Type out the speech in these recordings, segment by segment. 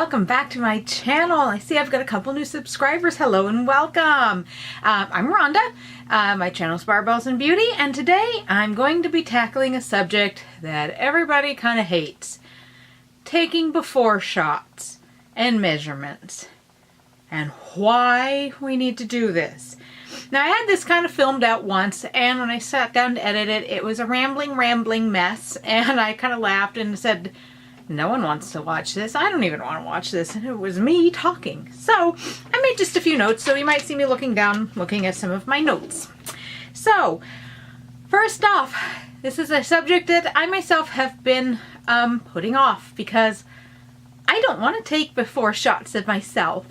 welcome back to my channel. I see I've got a couple new subscribers. Hello and welcome. I'm Rhonda. My channel is Barbells and Beauty, and today I'm going to be tackling a subject that everybody kind of hates. Taking before shots and measurements and why we need to do this. Now, I had this kind of filmed out once, and when I sat down to edit it, it was a rambling mess, and I kind of laughed and said, no one wants to watch this. I don't even want to watch this. And it was me talking. So I made just a few notes, so you might see me looking down, looking at some of my notes. So first off, this is a subject that I myself have been putting off because I don't want to take before shots of myself.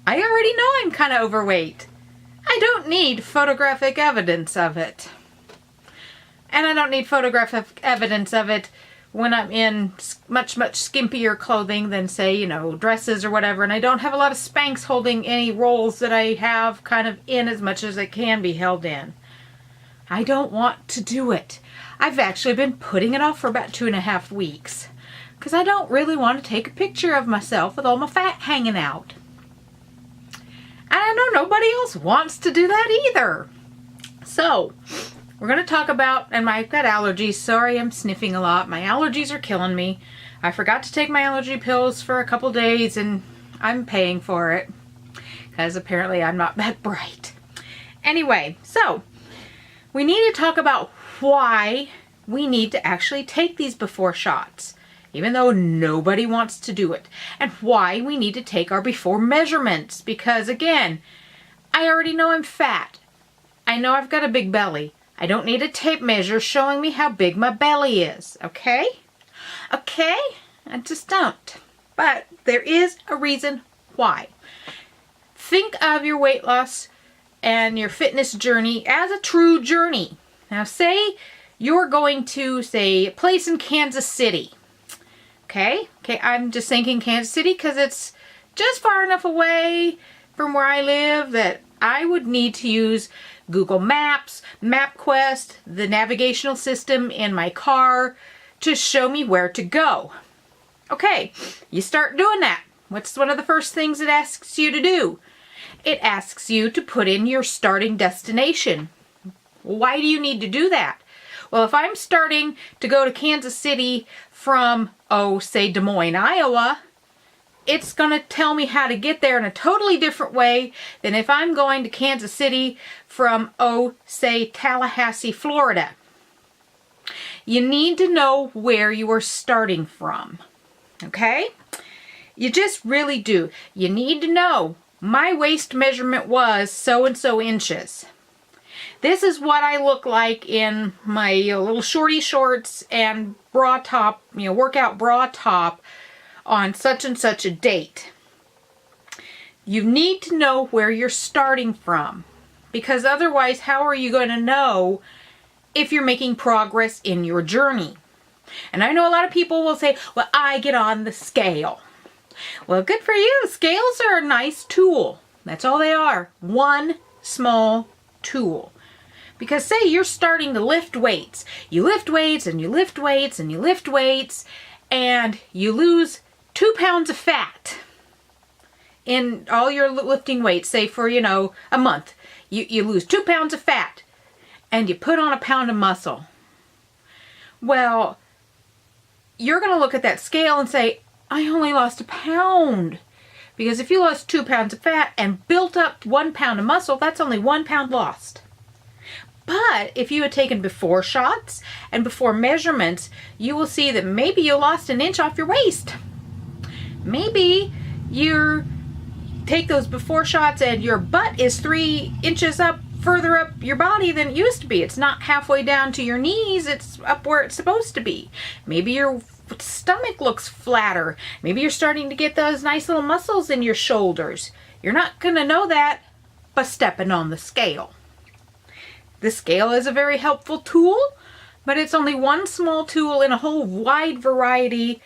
I already know I'm kind of overweight. I don't need photographic evidence of it. And I don't need photographic evidence of it when I'm in much skimpier clothing than, say, you know, dresses or whatever, and I don't have a lot of Spanx holding any rolls that I have kind of in as much as it can be held in. I don't want to do it. I've actually been putting it off for about 2.5 weeks because I don't really want to take a picture of myself with all my fat hanging out. And I know nobody else wants to do that either. So we're going to talk about, and I've got allergies. Sorry, I'm sniffing a lot. My allergies are killing me. I forgot to take my allergy pills for a couple days, and I'm paying for it because apparently I'm not that bright. Anyway, so we need to talk about why we need to actually take these before shots, even though nobody wants to do it, and why we need to take our before measurements, because again, I already know I'm fat. I know I've got a big belly. I don't need a tape measure showing me how big my belly is, okay? Okay? I just don't. But there is a reason why. Think of your weight loss and your fitness journey as a true journey. Now, say you're going to, say, a place in Kansas City. Okay, I'm just thinking Kansas City because it's just far enough away from where I live that I would need to use Google Maps, MapQuest, the navigational system in my car to show me where to go. Okay, you start doing that. What's one of the first things it asks you to do? It asks you to put in your starting destination. Why do you need to do that? Well, if I'm starting to go to Kansas City from, say Des Moines, Iowa, it's going to tell me how to get there in a totally different way than if I'm going to Kansas City from, say Tallahassee, Florida. You need to know where you are starting from, okay? You just really do. You need to know my waist measurement was so-and-so inches. This is what I look like in my little shorty shorts and bra top, workout bra top on such and such a date. You need to know where you're starting from, because otherwise how are you going to know if you're making progress in your journey? And I know a lot of people will say, well, I get on the scale. Well, good for you. Scales are a nice tool. That's all they are. One small tool. Because say you're starting to lift weights. You lift weights and you lift weights and you lift weights and you lose 2 pounds of fat in all your lifting weights, say for, a month. You lose 2 pounds of fat and you put on 1 pound of muscle. Well, you're going to look at that scale and say, I only lost 1 pound. Because if you lost 2 pounds of fat and built up 1 pound of muscle, that's only 1 pound lost. But if you had taken before shots and before measurements, you will see that maybe you lost 1 inch off your waist. Maybe you take those before shots and your butt is 3 inches up, further up your body than it used to be. It's not halfway down to your knees, it's up where it's supposed to be. Maybe your stomach looks flatter. Maybe you're starting to get those nice little muscles in your shoulders. You're not going to know that by stepping on the scale. The scale is a very helpful tool, but it's only one small tool in a whole wide variety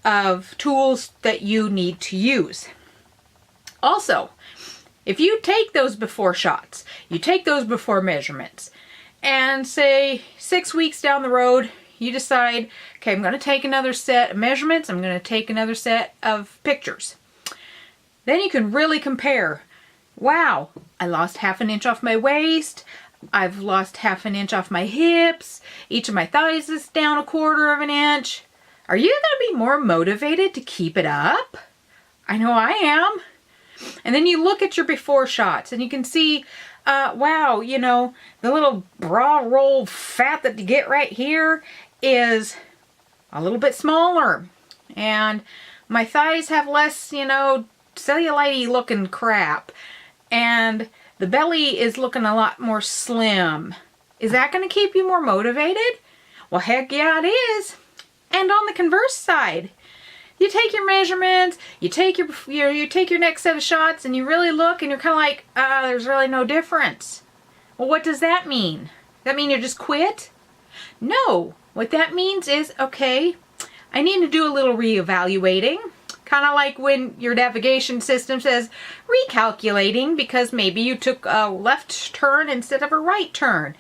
of tools that you need to use. Also, if you take those before shots, you take those before measurements, and say 6 weeks down the road, you decide, okay, I'm going to take another set of measurements. I'm going to take another set of pictures. Then you can really compare. Wow, I lost half an inch off my waist. I've lost half an inch off my hips. Each of my thighs is down 1/4 of an inch. Are you going to be more motivated to keep it up? I know I am. And then you look at your before shots and you can see, wow, you know, the little bra roll fat that you get right here is a little bit smaller. And my thighs have less, you know, cellulite looking crap. And the belly is looking a lot more slim. Is that going to keep you more motivated? Well, heck yeah, it is. And on the converse side, you take your measurements, you take your next set of shots, and you really look, and you're kind of like, there's really no difference. Well, what does that mean? Does that mean you just quit? No. What that means is, okay, I need to do a little reevaluating. Kind of like when your navigation system says recalculating because maybe you took a left turn instead of a right turn.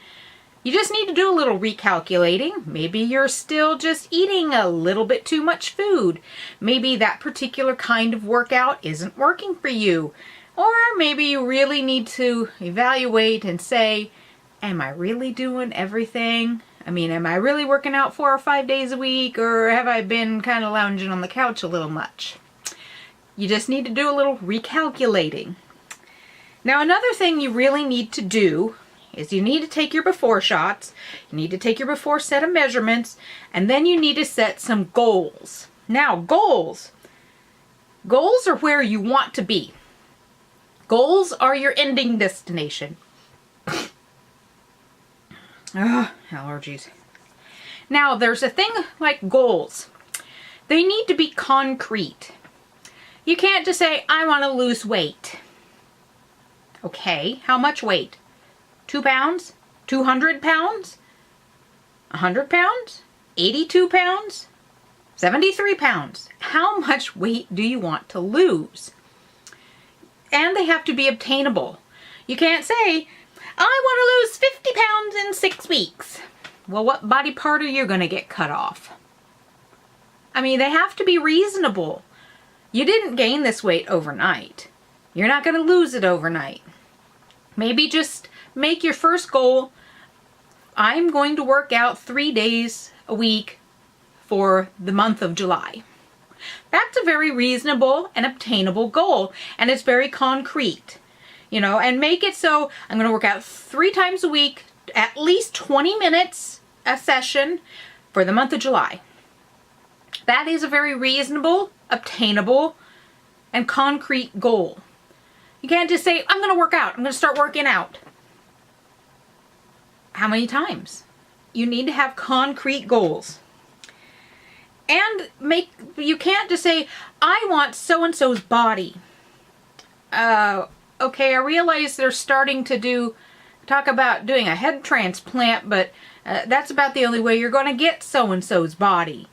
You just need to do a little recalculating. Maybe you're still just eating a little bit too much food. Maybe that particular kind of workout isn't working for you. Or maybe you really need to evaluate and say, am I really doing everything? I mean, am I really working out 4 or 5 days a week, or have I been kind of lounging on the couch a little much? You just need to do a little recalculating. Now, another thing you really need to do is you need to take your before shots, you need to take your before set of measurements, and then you need to set some goals. Now, goals are where you want to be. Goals are your ending destination. Allergies. Now, there's a thing like goals. They need to be concrete. You can't just say, I want to lose weight. Okay, how much weight? 2 pounds? 200 pounds? 100 pounds? 82 pounds? 73 pounds? How much weight do you want to lose? And they have to be obtainable. You can't say, I want to lose 50 pounds in 6 weeks. Well, what body part are you going to get cut off? I mean, they have to be reasonable. You didn't gain this weight overnight. You're not going to lose it overnight. Maybe just make your first goal, I'm going to work out 3 days a week for the month of July. That's a very reasonable and obtainable goal, and it's very concrete. You know, and make it so I'm going to work out 3 times a week, at least 20 minutes a session for the month of July. That is a very reasonable, obtainable, and concrete goal. You can't just say, I'm going to work out. I'm going to start working out. How many times? You need to have concrete goals. And you can't just say, I want so-and-so's body. Okay, I realize they're starting to talk about doing a head transplant, but that's about the only way you're going to get so-and-so's body.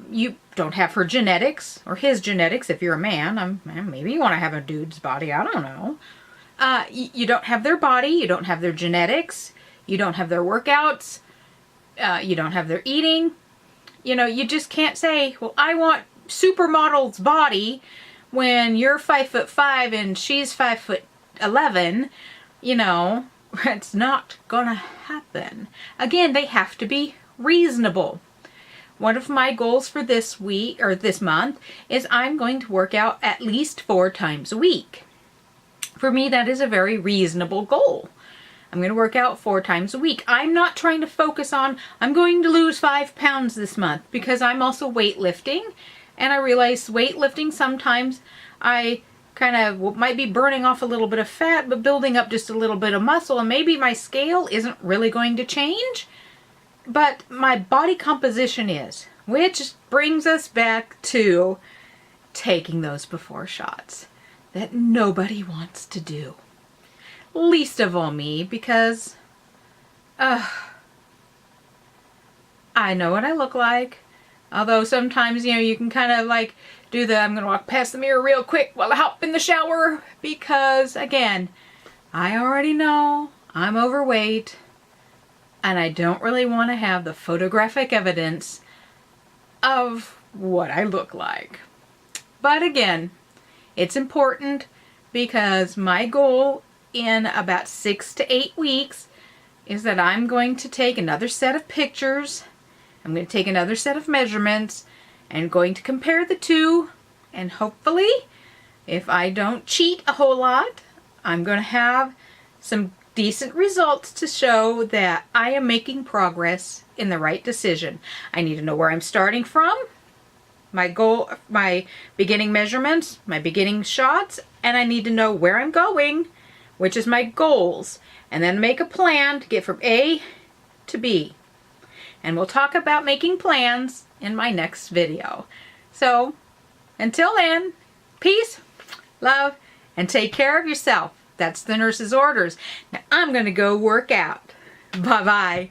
You don't have her genetics, or his genetics if you're a man. Maybe you want to have a dude's body, I don't know. You don't have their body, you don't have their genetics, you don't have their workouts, you don't have their eating. You know, you just can't say, well, I want supermodel's body when you're 5'5" and she's 5'11". You know, it's not gonna happen. Again, they have to be reasonable. One of my goals for this week, or this month, is I'm going to work out at least 4 times a week. For me, that is a very reasonable goal. I'm going to work out 4 times a week. I'm not trying to focus on, I'm going to lose 5 pounds this month, because I'm also weightlifting. And I realize weightlifting, sometimes I kind of might be burning off a little bit of fat, but building up just a little bit of muscle. And maybe my scale isn't really going to change, but my body composition is. Which brings us back to taking those before shots that nobody wants to do. Least of all me, because I know what I look like. Although sometimes, you know, you can kind of like do I'm going to walk past the mirror real quick while I hop in the shower, because again, I already know I'm overweight. and I don't really want to have the photographic evidence of what I look like. But again, it's important because my goal in about 6 to 8 weeks is that I'm going to take another set of pictures, I'm going to take another set of measurements, and going to compare the two, and hopefully, if I don't cheat a whole lot, I'm going to have some decent results to show that I am making progress in the right decision. I need to know where I'm starting from, my goal, my beginning measurements, my beginning shots, and I need to know where I'm going, which is my goals, and then make a plan to get from A to B. And we'll talk about making plans in my next video. So, until then, peace, love, and take care of yourself. That's the nurse's orders. Now I'm going to go work out. Bye-bye.